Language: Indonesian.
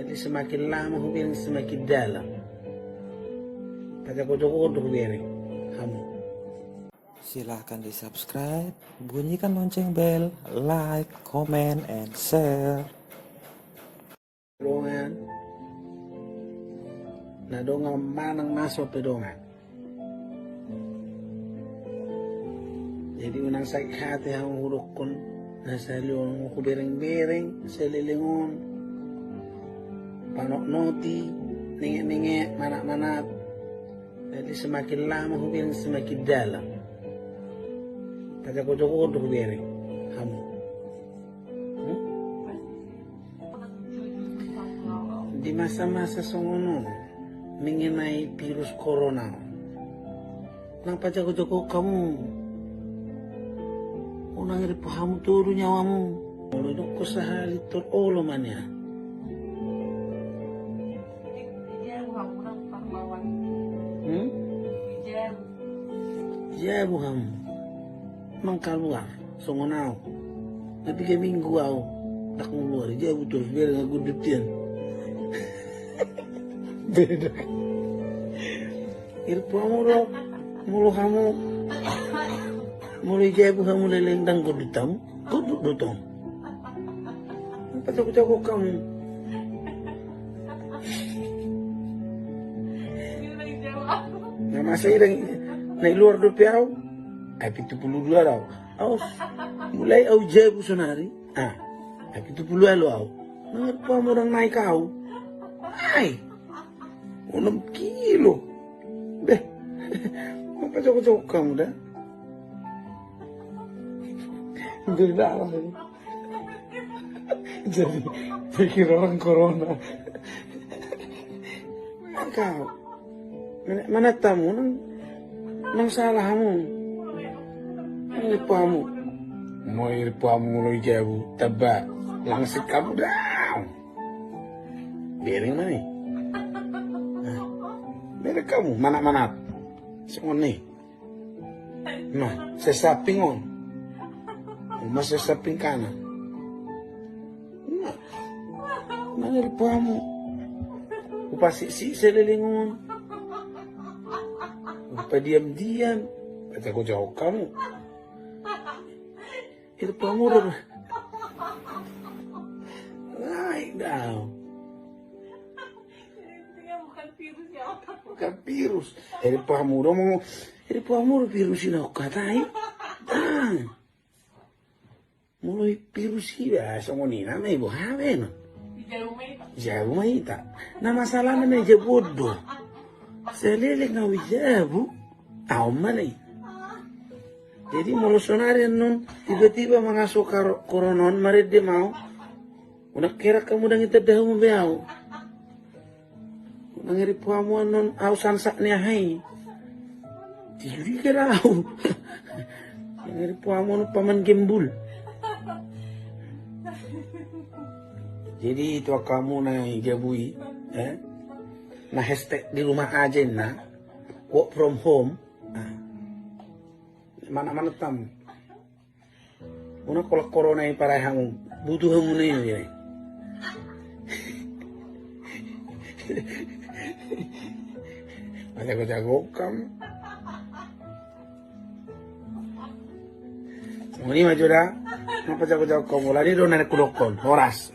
Jadi semakin lama hubungan semakin dalam. Pada kodoh-kodoh hubungan kamu. Silahkan di subscribe, bunyikan lonceng bel, like, comment, and share. Dongan. Na dongan manang masuk pedongan. Jadi unang sakit hati ang hurukon nasa liyon ko bereng-bereng sa lilingon. Panok-noti, ninge-ninge, manak-manak. Jadi semakin lama hubungan semakin dalam. Pada kodoh-kodoh hubungan kamu. Di masa-masa songono mengenai virus corona, nang pajago-jago kamu, unang paham turu nyawamu, ulun ko sa halitor olo man ya. Jabu kamu, mang keluar songonau, tapi ke minggu aku tak keluar, jabu terus biar nggak gudutin. Beda. Irpo amuro, mulu kamu, mulu jabu kamu lelendang gudutam, gudutong. Apa jago-jago kamu? Nah masa irang na luar do piao, ay 72 daw. Aw, mulai au jabu sonari, ay 70 alo aw. Ngarpo amuro naik kau, ay. 6 kilo. Beh, apa jago-jago kamu dah? Berdarah ini. Jadi pikir orang corona. Kau, mana tamu nang salahmu? Iripamu, mau iripamu lo jauh, tebak langsung kamu dah. Bering mana? Mereka kamu mana-mana sengone. Nah, sesaping on. Mas sesaping kanan. Nah, mana ripamu? Upasi si selilingon. Upa diam-diam. Baca ko jauh kamu. Ripamu rin. Naik daw. Bukan virus. Eri pamuro mo. Eri pamuro virus ina katai. Tang. Mulai virus ida songonina na ibu haven. Jabu maita. Na masalah na meja bodoh. Selele na wijabu. Tau malay. Jadi molusonarian nun tiba-tiba mengasuk koronon marid dia mau. Unak kira kamu dang ita dahu beau. Mangiri puamuan non au sansak ni hai. Tiri kira au. Mangiri puamuan paman gembul. Jadi itu kamu na igabui, na hashtag di rumah aja na, work from home. Mana-mana tam. Una kalau corona ini para kamu butuh kamu nih. Jago-jago kamu. Ini maju dah. Kenapa jago-jago kamu? Lari dong naik kulokon. Horas.